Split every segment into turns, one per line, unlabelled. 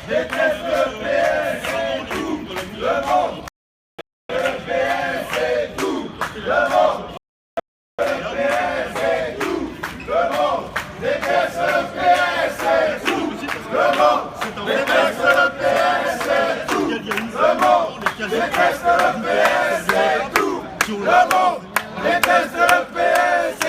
déteste le PS et tout le monde. Le PS et tout le monde. Le PS et tout le monde. Déteste le PS et tout le monde. Déteste le PS et tout le monde. Déteste le PS et tout le monde. Déteste le PS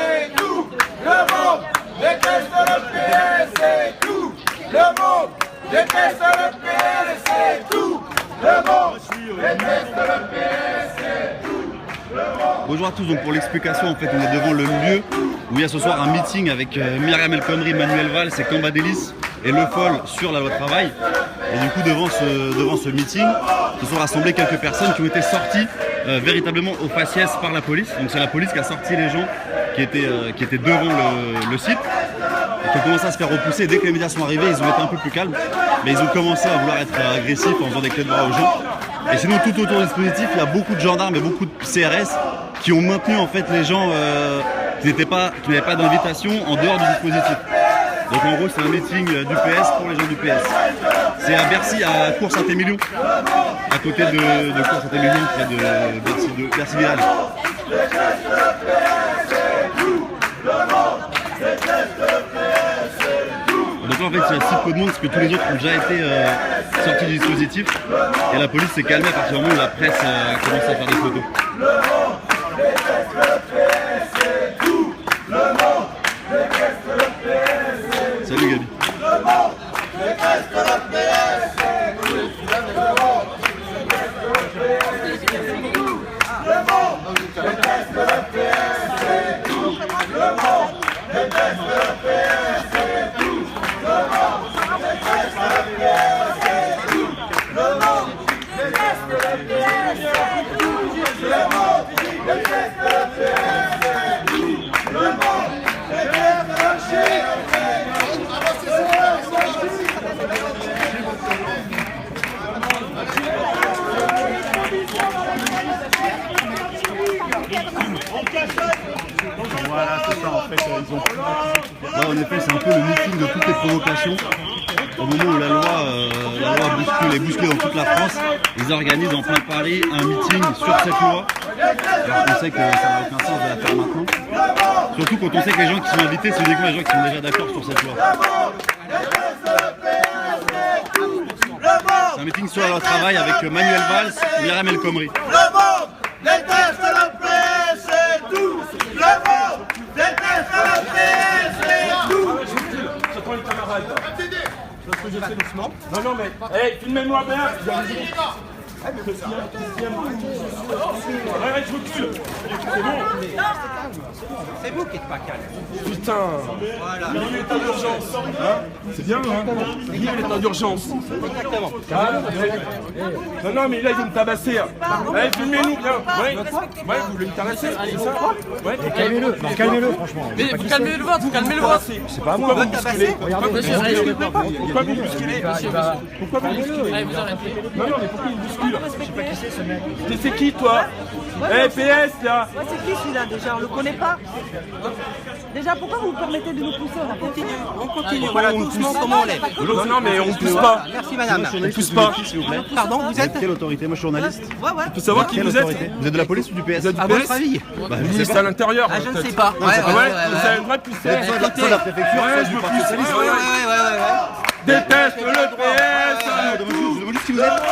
et tout le monde. Déteste le PS et tout le monde. Déteste le PS et tout le monde. Déteste le PS et tout le monde.
Bonjour à tous, donc pour l'explication, en fait, on est devant le lieu où il y a ce soir un meeting avec Myriam El Khomri, Manuel Valls et Cambadélis et Le Foll sur la loi travail. Et du coup, devant ce meeting, se sont rassemblées quelques personnes qui ont été sorties véritablement au faciès par la police. Donc c'est la police qui a sorti les gens qui étaient devant le site et qui ont commencé à se faire repousser. Dès que les médias sont arrivés, ils ont été un peu plus calmes, mais ils ont commencé à vouloir être agressifs en faisant des clés de bras aux gens. Et sinon, tout autour du dispositif, il y a beaucoup de gendarmes et beaucoup de CRS qui ont maintenu en fait les gens qui n'avaient pas d'invitation en dehors du dispositif. Donc en gros, c'est un meeting du PS pour les gens du PS. C'est à Bercy, à Cours-Saint-Émilion, à côté de Cours-Saint-Émilion, près de Bercy Village. Donc là, en fait, il y a si peu de monde parce que tous les autres ont déjà été sortis du dispositif. Et la police s'est calmée à partir du moment où la presse a commencé à faire des photos. Salut Gabi.
Voilà, c'est ça en fait, ils ont...
Ouais, en effet, c'est un peu le meeting de toutes les provocations. Au moment où la loi est bousculée dans toute la France, ils organisent en plein Paris un meeting sur cette loi. Alors qu'on sait que ça n'a aucun sens de la faire maintenant. Surtout quand on sait que les gens qui sont invités, c'est uniquement les gens qui sont déjà d'accord sur cette loi. C'est un meeting sur la loi travail avec Manuel Valls, Myriam El Khomri.
Le monde déteste le PS et tout le monde déteste le PS et tout.
C'est toi les camarades. Parce que je sais doucement. Non, non, mais. Hé, filmez-moi bien. Arrête, je recule. C'est bon.
C'est vous qui n'êtes pas calme.
Putain. Il est en urgence. Hein? C'est bien, hein? Il est en urgence.
Exactement.
Ah, non, non, mais là, ils vont me tabasser. Allez, filmez-nous bien. Ouais, vous voulez me tabasser, c'est ça? Ouais.
Calmez-le, calmez-le, franchement.
Mais vous calmez le vôtre, calmez le vôtre.
C'est pas moi.
Pourquoi vous bousculez? Pourquoi vous bousculez? Pourquoi vous bousculez?
Allez, vous arrêtez.
Non, non, mais pourquoi il bouscule? Je sais pas qui c'est ce mec. C'est qui toi? Eh, PS là.
Ouais, c'est qui celui-là déjà? On le connaît pas. Déjà, pourquoi vous me permettez de nous pousser? On continue.
On continue, voilà, doucement comme on l'est.
Non, non, mais on pousse pas.
Merci madame.
On pousse pas.
S'il vous plaît.
Pardon, vous êtes?
Quelle autorité? Moi je suis journaliste.
Ouais, ouais.
Je peux savoir qui
Quelle
vous
autorité?
êtes?
Vous êtes de la police ou du PS?
Vous êtes du
À
PS?
votre avis?
Ministre à l'intérieur.
Ah, je ne sais pas. Ouais,
Ah ouais, vous avez le droit de pousser.
Soit de la préfecture,
Ouais,
soit
je
du
me
parti
pousse.
socialiste.
Ouais.
Déteste le PS.
Je demande juste qui vous êtes.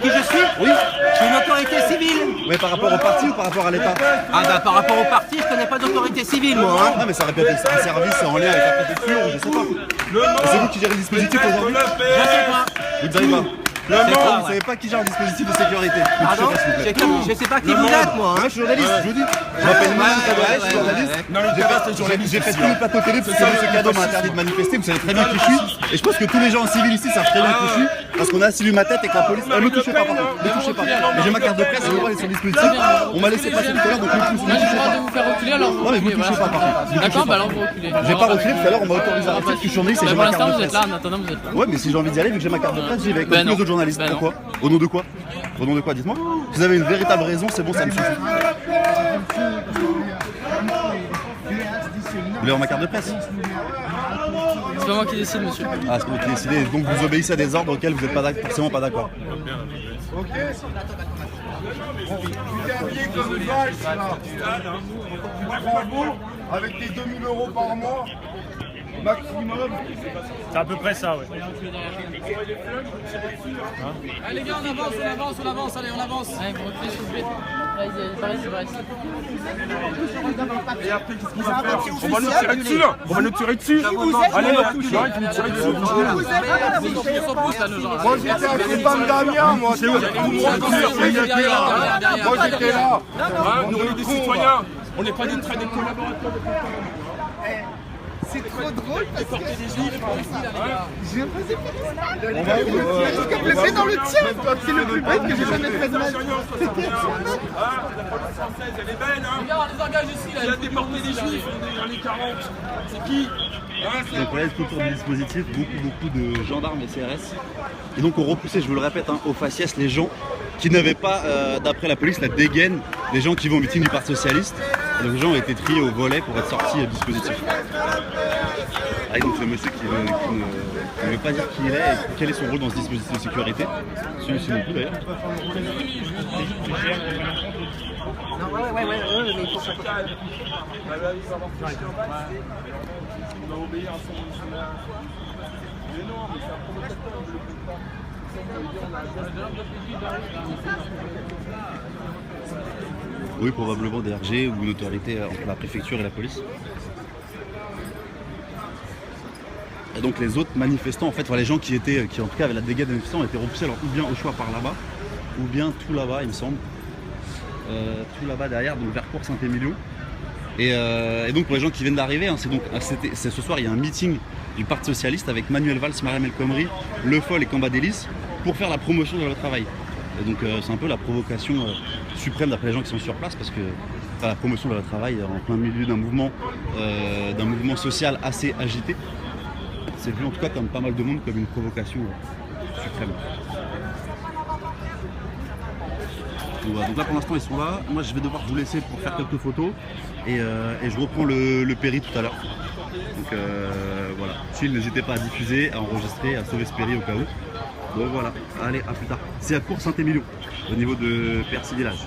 Qui je suis?
Oui.
Je suis une autorité civile.
Mais par rapport au parti ou par rapport à l'État?
Ah bah par rapport au parti, je connais pas d'autorité civile moi. Hein.
Non mais ça aurait pu être un service en lien avec la préfecture ou je sais pas. C'est vous qui gérez le dispositif aujourd'hui?
Je sais pas.
Vous ne savez pas.
sais pas,
Vous ne
ouais.
savez pas qui gère le dispositif de sécurité.
Pardon? Je sais pas qui vous êtes moi.
Moi je suis journaliste, je vous dis. Je m'appelle Myriam Cadoret, je suis journaliste.
Non, le débat, c'est journaliste.
J'ai fait tout le plateau télé parce que M. Cadeau m'a interdit de manifester, vous savez très bien qui je suis. Et je pense que tous les gens en civil ici savent très bien qui je suis. Parce qu'on a assis ma tête et que la police. Ne me touchez pas par contre, ne touchez pas. Mais j'ai ma carte de presse, j'ai le droit d'aller sur le dispositif. On m'a laissé passer tout à l'heure donc ne touchez pas.
Vous faire reculer alors vous
Non mais vous ne
reculez,
touchez pas par contre.
D'accord, bah alors vous reculez.
J'ai pas reculé tout à l'heure, on m'a autorisé à rester, je suis journaliste et j'ai
Pour
ma carte
l'instant
de
vous êtes
presse.
là, en attendant vous êtes là.
Ouais, mais si j'ai envie d'y aller, vu que j'ai ma carte de presse, j'y vais, comme tous les autres journalistes. Pourquoi? Au nom de quoi? Au nom de quoi, dites-moi? Si vous avez une véritable raison, c'est bon, ça me suffit. Vous voulez avoir ma carte de presse?
C'est pas moi qui décide, monsieur.
Ah, c'est vous qui décidez. Donc vous obéissez à des ordres auxquels vous n'êtes forcément pas d'accord.
Ok. Tu t'es habillé comme une valse là. Tu te prends beau avec tes 2000 € par mois maximum.
C'est à peu près ça, ouais.
Allez les gars, on avance, allez, on avance. Allez, vous reculez s'il vous plaît. Vas-y.
Et après, qu'est-ce qu'on va faire? On va nous tirer dessus là. On va nous tirer dessus. Allez, arrête de nous tirer dessus.
Moi j'étais à Stéphane Damien, moi c'est où? Moi j'étais là.
Nous on est des citoyens. On n'est pas des traits des collaborateurs.
C'est trop drôle parce que j'ai imposé
On va
comme le fait dans le tien. C'est le plus bête que j'ai jamais fait de ma vie.
La police française, elle est belle, hein.
Regarde, on les engage ici là.
Il a déporté des juifs dans les années 40. C'est qui?
Donc voilà, tout autour du dispositif, beaucoup de gendarmes et CRS. Et donc on repoussait, je vous le répète, hein, au faciès les gens qui n'avaient pas, d'après la police, la dégaine des gens qui vont au meeting du Parti Socialiste. Et donc les gens ont été triés au volet pour être sortis du dispositif. Ah, et donc le monsieur qui ne veut pas dire qui il est et quel est son rôle dans ce dispositif de sécurité. Celui-ci non plus d'ailleurs.
Ouais, mais il faut pas.
On va obéir à son mais non, mais c'est un provocateur.
Oui, probablement des RG ou une autorité entre la préfecture et la police. Et donc les autres manifestants, en fait, les gens qui en tout cas avaient la dégaine des manifestants, étaient repoussés alors ou bien au choix par là-bas, ou bien tout là-bas, il me semble. Tout là-bas derrière, donc vers Cours-Saint-Émilion. Et donc pour les gens qui viennent d'arriver, hein, c'est ce soir il y a un meeting du Parti Socialiste avec Manuel Valls, Mariam El Khomri, Le Foll et Cambadélis pour faire la promotion de leur travail. Et donc c'est un peu la provocation suprême d'après les gens qui sont sur place parce que la promotion de leur travail en plein milieu d'un mouvement social assez agité, c'est vu en tout cas comme pas mal de monde comme une provocation suprême. Donc, voilà. Donc là pour l'instant ils sont là, moi je vais devoir vous laisser pour faire quelques photos et je reprends le péri tout à l'heure. Donc voilà, chill, n'hésitez pas à diffuser, à enregistrer, à sauver ce péri au cas où. Donc voilà, allez à plus tard. C'est à Cours-Saint-Émilion, au niveau de Percy Village.